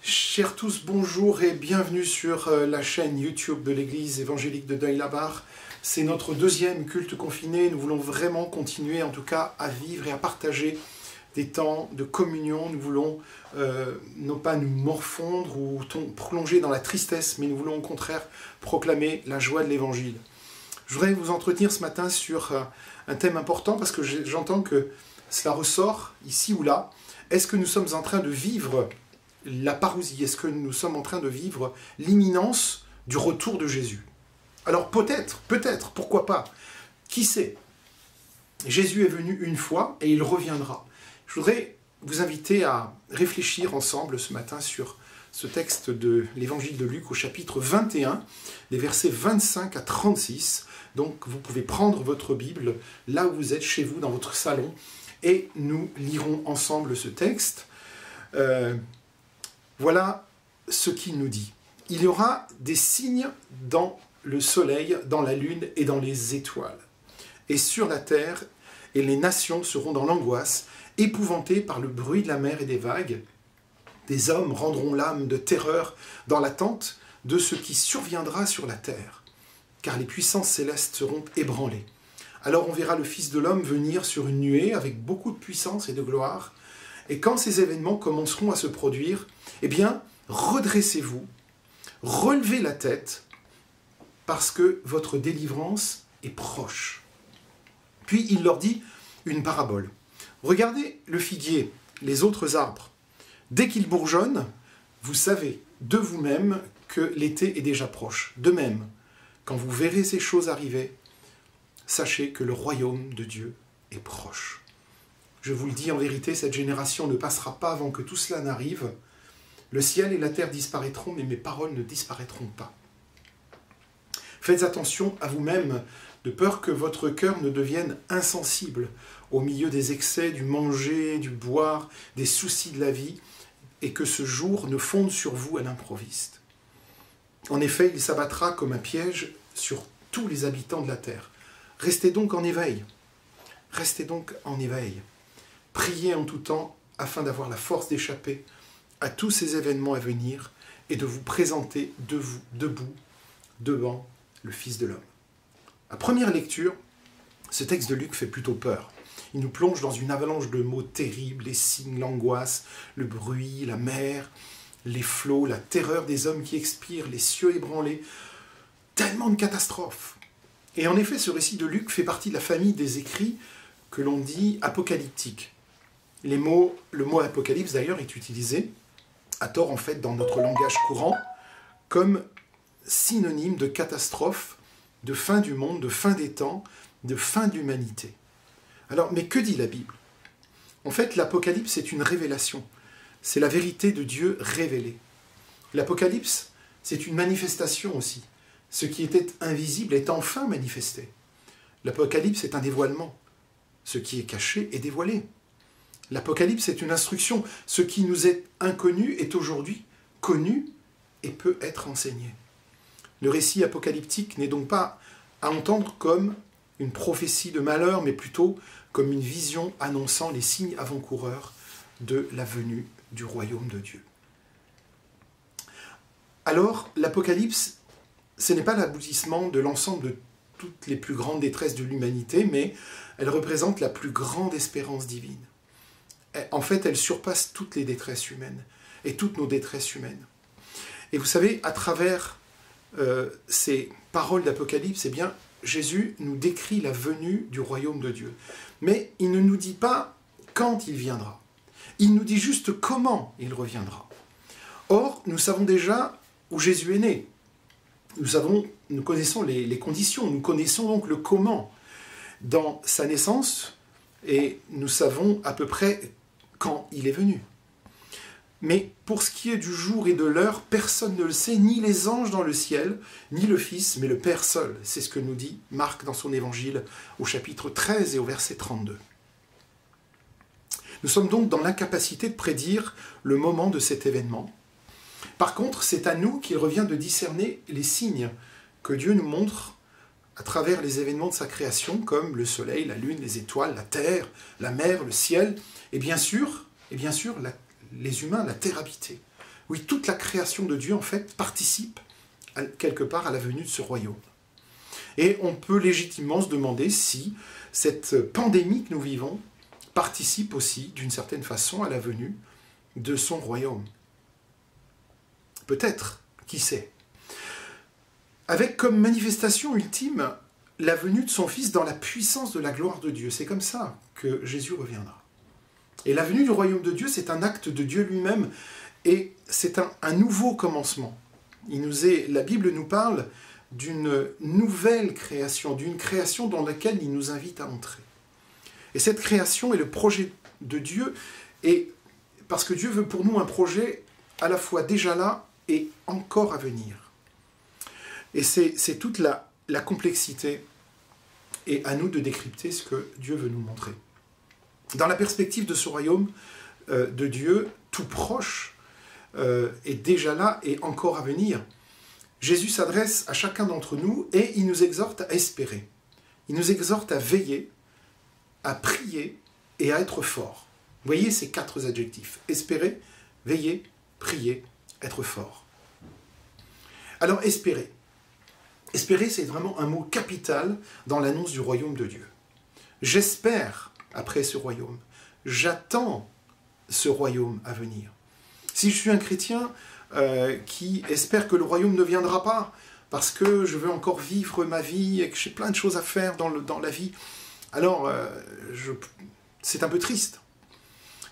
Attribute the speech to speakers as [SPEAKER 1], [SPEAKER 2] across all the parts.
[SPEAKER 1] Chers tous, bonjour et bienvenue sur la chaîne YouTube de l'Église évangélique de Deuil-la-Barre. C'est notre deuxième culte confiné. Nous voulons vraiment continuer, en tout cas, à vivre et à partager des temps de communion. Nous voulons non pas nous morfondre ou plonger dans la tristesse, mais nous voulons au contraire proclamer la joie de l'Évangile. Je voudrais vous entretenir ce matin sur un thème important parce que j'entends que cela ressort ici ou là. Est-ce que nous sommes en train de vivre la parousie? Est-ce que nous sommes en train de vivre l'imminence du retour de Jésus? Alors peut-être, pourquoi pas? Qui sait? Jésus est venu une fois et il reviendra. Je voudrais vous inviter à réfléchir ensemble ce matin sur ce texte de l'évangile de Luc au chapitre 21, des versets 25 à 36. Donc vous pouvez prendre votre Bible là où vous êtes, chez vous, dans votre salon, et nous lirons ensemble ce texte. Voilà ce qu'il nous dit. Il y aura des signes dans le soleil, dans la lune et dans les étoiles. Et sur la terre, et les nations seront dans l'angoisse, épouvantées par le bruit de la mer et des vagues. Des hommes rendront l'âme de terreur dans l'attente de ce qui surviendra sur la terre, car les puissances célestes seront ébranlées. Alors on verra le Fils de l'homme venir sur une nuée avec beaucoup de puissance et de gloire. Et quand ces événements commenceront à se produire, eh bien, redressez-vous, relevez la tête, parce que votre délivrance est proche. Puis il leur dit une parabole. Regardez le figuier, les autres arbres. Dès qu'ils bourgeonnent, vous savez de vous-même que l'été est déjà proche. De même, quand vous verrez ces choses arriver, sachez que le royaume de Dieu est proche. Je vous le dis en vérité, cette génération ne passera pas avant que tout cela n'arrive. Le ciel et la terre disparaîtront, mais mes paroles ne disparaîtront pas. Faites attention à vous-même, de peur que votre cœur ne devienne insensible au milieu des excès du manger, du boire, des soucis de la vie, et que ce jour ne fonde sur vous à l'improviste. En effet, il s'abattra comme un piège sur tous les habitants de la terre. Restez donc en éveil. Restez donc en éveil. Priez en tout temps afin d'avoir la force d'échapper à tous ces événements à venir et de vous présenter debout devant le Fils de l'homme. À première lecture, ce texte de Luc fait plutôt peur. Il nous plonge dans une avalanche de mots terribles, les signes, l'angoisse, le bruit, la mer, les flots, la terreur des hommes qui expirent, les cieux ébranlés. Tellement de catastrophes. Et en effet, ce récit de Luc fait partie de la famille des écrits que l'on dit apocalyptiques. Le mot apocalypse, d'ailleurs, est utilisé à tort, en fait, dans notre langage courant, comme synonyme de catastrophe, de fin du monde, de fin des temps, de fin de l'humanité. Alors, mais que dit la Bible? En fait, l'Apocalypse est une révélation. C'est la vérité de Dieu révélée. L'Apocalypse, c'est une manifestation aussi. Ce qui était invisible est enfin manifesté. L'Apocalypse est un dévoilement. Ce qui est caché est dévoilé. L'Apocalypse est une instruction. Ce qui nous est inconnu est aujourd'hui connu et peut être enseigné. Le récit apocalyptique n'est donc pas à entendre comme une prophétie de malheur, mais plutôt comme une vision annonçant les signes avant-coureurs de la venue du royaume de Dieu. Alors, l'Apocalypse, ce n'est pas l'aboutissement de l'ensemble de toutes les plus grandes détresses de l'humanité, mais elle représente la plus grande espérance divine. En fait, elle surpasse toutes les détresses humaines, et toutes nos détresses humaines. Et vous savez, à travers ces paroles d'Apocalypse, eh bien, Jésus nous décrit la venue du royaume de Dieu. Mais il ne nous dit pas quand il viendra. Il nous dit juste comment il reviendra. Or, nous savons déjà où Jésus est né. Nous connaissons les conditions, nous connaissons donc le comment dans sa naissance, et nous savons à peu près quand il est venu. Mais pour ce qui est du jour et de l'heure, personne ne le sait, ni les anges dans le ciel, ni le Fils, mais le Père seul. C'est ce que nous dit Marc dans son évangile au chapitre 13 et au verset 32. Nous sommes donc dans l'incapacité de prédire le moment de cet événement. Par contre, c'est à nous qu'il revient de discerner les signes que Dieu nous montre à travers les événements de sa création, comme le soleil, la lune, les étoiles, la terre, la mer, le ciel, et bien sûr les humains, la terre habitée. Oui, toute la création de Dieu, en fait, participe quelque part à la venue de ce royaume. Et on peut légitimement se demander si cette pandémie que nous vivons participe aussi, d'une certaine façon, à la venue de son royaume. Peut-être, qui sait. Avec comme manifestation ultime la venue de son Fils dans la puissance de la gloire de Dieu. C'est comme ça que Jésus reviendra. Et la venue du royaume de Dieu, c'est un acte de Dieu lui-même, et c'est un nouveau commencement. La Bible nous parle d'une nouvelle création, d'une création dans laquelle il nous invite à entrer. Et cette création est le projet de Dieu, et parce que Dieu veut pour nous un projet à la fois déjà là et encore à venir. Et c'est toute la complexité, et à nous de décrypter ce que Dieu veut nous montrer. Dans la perspective de ce royaume de Dieu, tout proche, est déjà là et encore à venir, Jésus s'adresse à chacun d'entre nous et il nous exhorte à espérer. Il nous exhorte à veiller, à prier et à être fort. Vous voyez ces 4 adjectifs. Espérer, veiller, prier, être fort. Alors espérer. Espérer, c'est vraiment un mot capital dans l'annonce du royaume de Dieu. J'espère après ce royaume. J'attends ce royaume à venir. Si je suis un chrétien qui espère que le royaume ne viendra pas, parce que je veux encore vivre ma vie et que j'ai plein de choses à faire dans la vie, alors c'est un peu triste.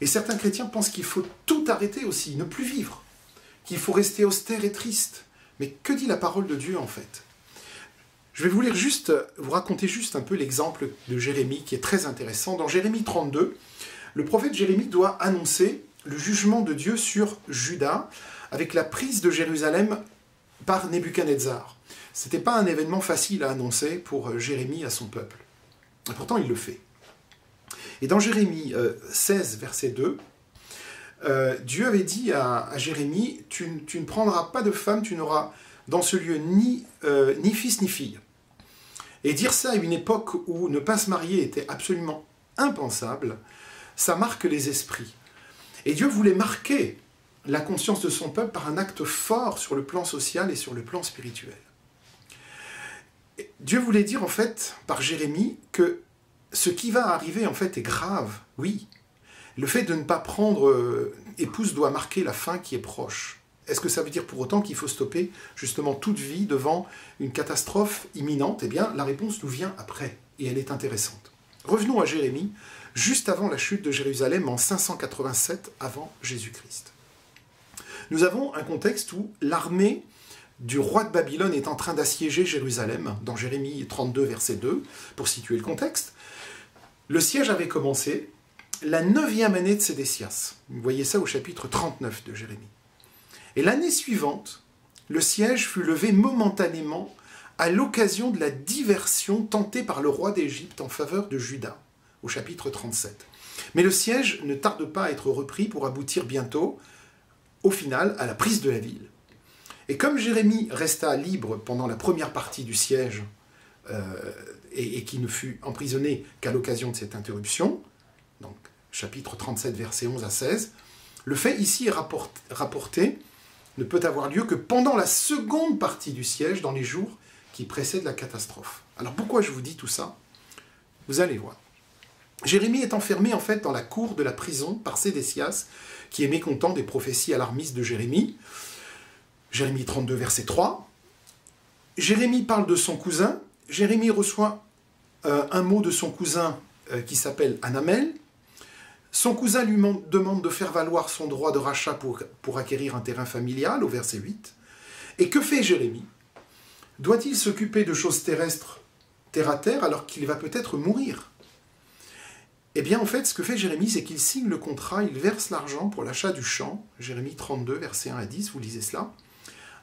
[SPEAKER 1] Et certains chrétiens pensent qu'il faut tout arrêter aussi, ne plus vivre, qu'il faut rester austère et triste. Mais que dit la parole de Dieu en fait ? Je vais vous raconter juste un peu l'exemple de Jérémie qui est très intéressant. Dans Jérémie 32, le prophète Jérémie doit annoncer le jugement de Dieu sur Juda avec la prise de Jérusalem par Nebuchadnezzar. Ce n'était pas un événement facile à annoncer pour Jérémie à son peuple. Et pourtant, il le fait. Et dans Jérémie 16, verset 2, Dieu avait dit à Jérémie, tu ne prendras pas de femme, tu n'auras dans ce lieu ni fils ni fille. Et dire ça à une époque où ne pas se marier était absolument impensable, ça marque les esprits. Et Dieu voulait marquer la conscience de son peuple par un acte fort sur le plan social et sur le plan spirituel. Et Dieu voulait dire en fait, par Jérémie, que ce qui va arriver en fait est grave, oui. Le fait de ne pas prendre épouse doit marquer la fin qui est proche. Est-ce que ça veut dire pour autant qu'il faut stopper justement toute vie devant une catastrophe imminente ? Eh bien, la réponse nous vient après, et elle est intéressante. Revenons à Jérémie, juste avant la chute de Jérusalem en 587 avant Jésus-Christ. Nous avons un contexte où l'armée du roi de Babylone est en train d'assiéger Jérusalem, dans Jérémie 32, verset 2, pour situer le contexte. Le siège avait commencé la 9e année de Sédécias. Vous voyez ça au chapitre 39 de Jérémie. Et l'année suivante, le siège fut levé momentanément à l'occasion de la diversion tentée par le roi d'Égypte en faveur de Juda, au chapitre 37. Mais le siège ne tarde pas à être repris pour aboutir bientôt, au final, à la prise de la ville. Et comme Jérémie resta libre pendant la première partie du siège et qui ne fut emprisonné qu'à l'occasion de cette interruption, donc chapitre 37, versets 11 à 16, le fait ici est rapporté ne peut avoir lieu que pendant la seconde partie du siège, dans les jours qui précèdent la catastrophe. Alors pourquoi je vous dis tout ça ? Vous allez voir. Jérémie est enfermé en fait dans la cour de la prison par Sédécias, qui est mécontent des prophéties alarmistes de Jérémie. Jérémie 32, verset 3. Jérémie parle de son cousin. Jérémie reçoit un mot de son cousin qui s'appelle Anamel. Son cousin lui demande de faire valoir son droit de rachat pour acquérir un terrain familial, au verset 8. Et que fait Jérémie ? Doit-il s'occuper de choses terrestres, terre à terre, alors qu'il va peut-être mourir ? Eh bien, en fait, ce que fait Jérémie, c'est qu'il signe le contrat, il verse l'argent pour l'achat du champ, Jérémie 32, versets 1 à 10, vous lisez cela.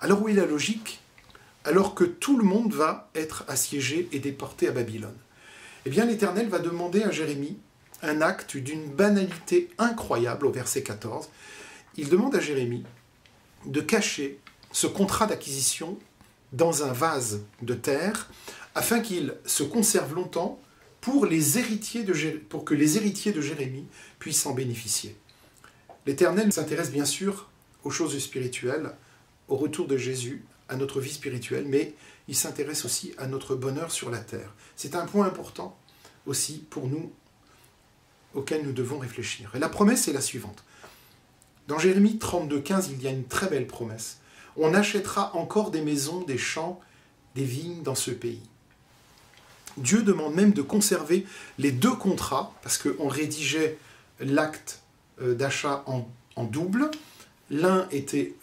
[SPEAKER 1] Alors où est la logique ? Alors que tout le monde va être assiégé et déporté à Babylone. Eh bien, l'Éternel va demander à Jérémie un acte d'une banalité incroyable, au verset 14. Il demande à Jérémie de cacher ce contrat d'acquisition dans un vase de terre, afin qu'il se conserve longtemps pour que les héritiers de Jérémie puissent en bénéficier. L'Éternel s'intéresse bien sûr aux choses spirituelles, au retour de Jésus, à notre vie spirituelle, mais il s'intéresse aussi à notre bonheur sur la terre. C'est un point important aussi pour nous, auquel nous devons réfléchir. Et la promesse est la suivante. Dans Jérémie 32,15, il y a une très belle promesse. On achètera encore des maisons, des champs, des vignes dans ce pays. Dieu demande même de conserver les 2 contrats, parce qu'on rédigeait l'acte d'achat en double. L'un était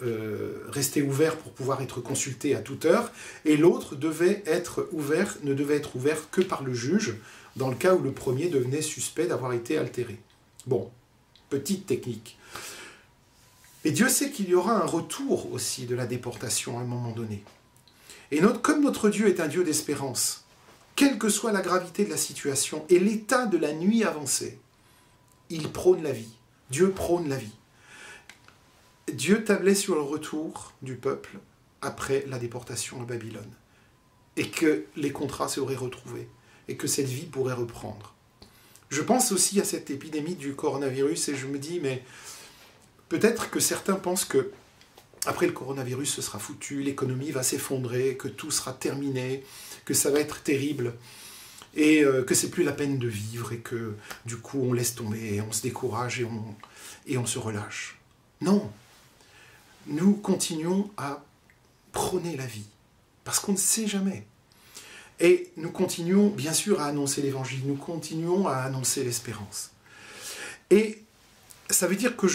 [SPEAKER 1] resté ouvert pour pouvoir être consulté à toute heure, et l'autre ne devait être ouvert que par le juge, dans le cas où le premier devenait suspect d'avoir été altéré. Bon, petite technique. Et Dieu sait qu'il y aura un retour aussi de la déportation à un moment donné. Et comme notre Dieu est un Dieu d'espérance, quelle que soit la gravité de la situation et l'état de la nuit avancée, il prône la vie. Dieu prône la vie. Dieu tablait sur le retour du peuple après la déportation à Babylone. Et que les contrats seraient retrouvés. Et que cette vie pourrait reprendre. Je pense aussi à cette épidémie du coronavirus et je me dis, mais peut-être que certains pensent que après le coronavirus, ce sera foutu, l'économie va s'effondrer, que tout sera terminé, que ça va être terrible, et que c'est plus la peine de vivre, et que du coup on laisse tomber, et on se décourage, et on se relâche. Non, nous continuons à prôner la vie, parce qu'on ne sait jamais. Et nous continuons bien sûr à annoncer l'évangile, nous continuons à annoncer l'espérance. Et ça veut dire que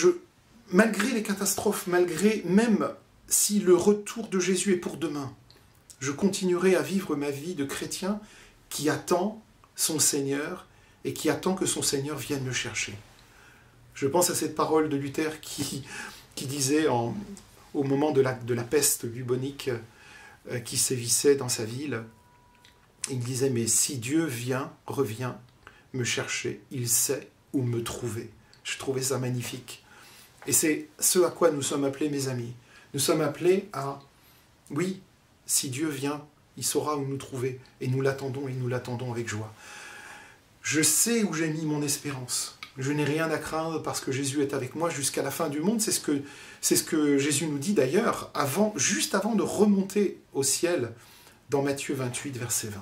[SPEAKER 1] malgré les catastrophes, même si le retour de Jésus est pour demain, je continuerai à vivre ma vie de chrétien qui attend son Seigneur et qui attend que son Seigneur vienne le chercher. Je pense à cette parole de Luther qui disait au moment de la peste bubonique qui sévissait dans sa ville, il disait « Mais si Dieu revient me chercher, il sait où me trouver. » Je trouvais ça magnifique. Et c'est ce à quoi nous sommes appelés, mes amis. Nous sommes appelés à, oui, si Dieu vient, il saura où nous trouver. Et nous l'attendons avec joie. Je sais où j'ai mis mon espérance. Je n'ai rien à craindre parce que Jésus est avec moi jusqu'à la fin du monde. C'est ce que Jésus nous dit d'ailleurs, juste avant de remonter au ciel, dans Matthieu 28, verset 20.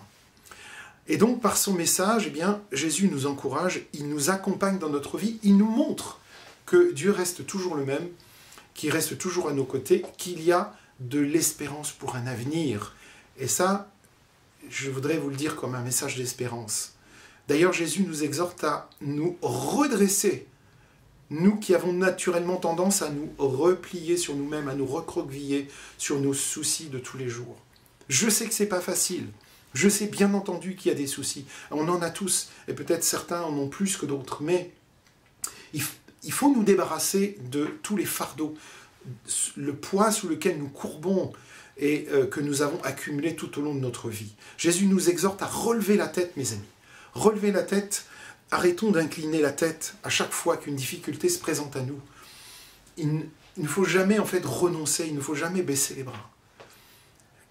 [SPEAKER 1] Et donc, par son message, eh bien, Jésus nous encourage, il nous accompagne dans notre vie, il nous montre que Dieu reste toujours le même, qu'il reste toujours à nos côtés, qu'il y a de l'espérance pour un avenir. Et ça, je voudrais vous le dire comme un message d'espérance. D'ailleurs, Jésus nous exhorte à nous redresser, nous qui avons naturellement tendance à nous replier sur nous-mêmes, à nous recroqueviller sur nos soucis de tous les jours. Je sais que ce n'est pas facile. Je sais bien entendu qu'il y a des soucis. On en a tous, et peut-être certains en ont plus que d'autres, mais il faut nous débarrasser de tous les fardeaux, le poids sous lequel nous courbons et que nous avons accumulé tout au long de notre vie. Jésus nous exhorte à relever la tête, mes amis. Relever la tête, arrêtons d'incliner la tête à chaque fois qu'une difficulté se présente à nous. Il ne faut jamais en fait renoncer, il ne faut jamais baisser les bras.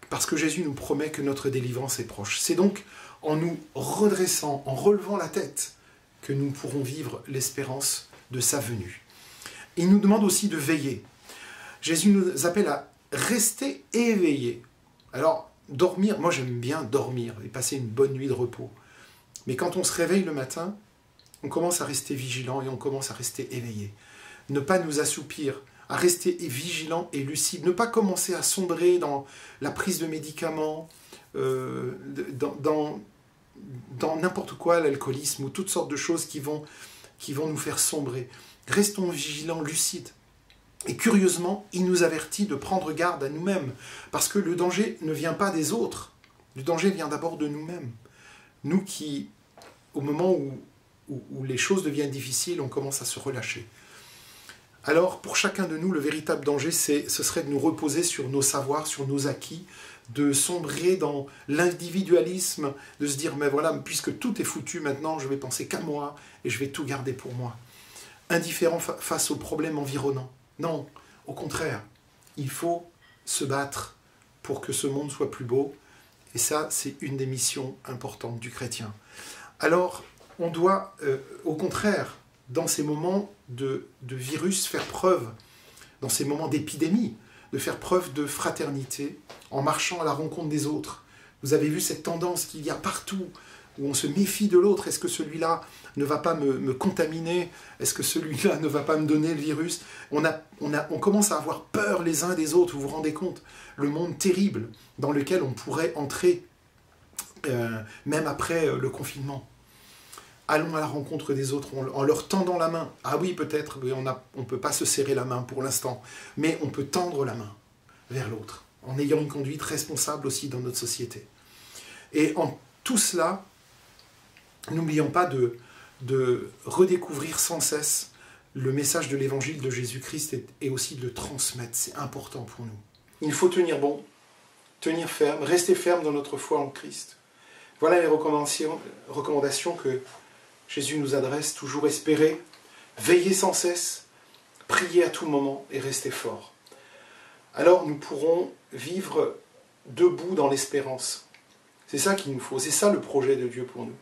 [SPEAKER 1] Parce que Jésus nous promet que notre délivrance est proche. C'est donc en nous redressant, en relevant la tête, que nous pourrons vivre l'espérance de sa venue. Il nous demande aussi de veiller. Jésus nous appelle à rester éveillés. Alors, dormir, moi j'aime bien dormir et passer une bonne nuit de repos. Mais quand on se réveille le matin, on commence à rester vigilant et on commence à rester éveillé. Ne pas nous assoupir, à rester vigilant et lucide, ne pas commencer à sombrer dans la prise de médicaments, dans n'importe quoi, l'alcoolisme ou toutes sortes de choses qui vont nous faire sombrer. Restons vigilants, lucides. Et curieusement, il nous avertit de prendre garde à nous-mêmes, parce que le danger ne vient pas des autres, le danger vient d'abord de nous-mêmes. Nous qui, au moment où les choses deviennent difficiles, on commence à se relâcher. Alors, pour chacun de nous, le véritable danger, ce serait de nous reposer sur nos savoirs, sur nos acquis, de sombrer dans l'individualisme, de se dire, mais voilà, puisque tout est foutu maintenant, je vais penser qu'à moi, et je vais tout garder pour moi. Indifférent face aux problèmes environnants. Non, au contraire, il faut se battre pour que ce monde soit plus beau, et ça, c'est une des missions importantes du chrétien. Alors, on doit, au contraire, dans ces moments de virus, faire preuve dans ces moments d'épidémie, de faire preuve de fraternité en marchant à la rencontre des autres. Vous avez vu cette tendance qu'il y a partout, où on se méfie de l'autre. Est-ce que celui-là ne va pas me contaminer? Est-ce que celui-là ne va pas me donner le virus? On commence à avoir peur les uns des autres, vous vous rendez compte? Le monde terrible dans lequel on pourrait entrer, même après le confinement. Allons à la rencontre des autres en leur tendant la main. Ah oui, peut-être, on ne peut pas se serrer la main pour l'instant, mais on peut tendre la main vers l'autre, en ayant une conduite responsable aussi dans notre société. Et en tout cela, n'oublions pas de redécouvrir sans cesse le message de l'évangile de Jésus-Christ et aussi de le transmettre. C'est important pour nous. Il faut tenir bon, tenir ferme, rester ferme dans notre foi en Christ. Voilà les recommandations que Jésus nous adresse: toujours espérer, veiller sans cesse, prier à tout moment et rester fort. Alors nous pourrons vivre debout dans l'espérance. C'est ça qu'il nous faut, c'est ça le projet de Dieu pour nous.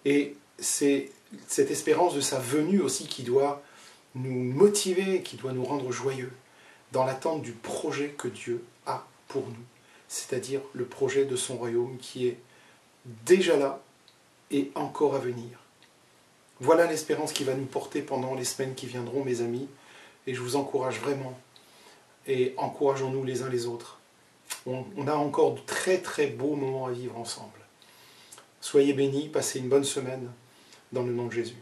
[SPEAKER 1] Et c'est cette espérance de sa venue aussi qui doit nous motiver, qui doit nous rendre joyeux, dans l'attente du projet que Dieu a pour nous, c'est-à-dire le projet de son royaume qui est déjà là et encore à venir. Voilà l'espérance qui va nous porter pendant les semaines qui viendront, mes amis, et je vous encourage vraiment, et encourageons-nous les uns les autres. On a encore de très très beaux moments à vivre ensemble. Soyez bénis, passez une bonne semaine, dans le nom de Jésus.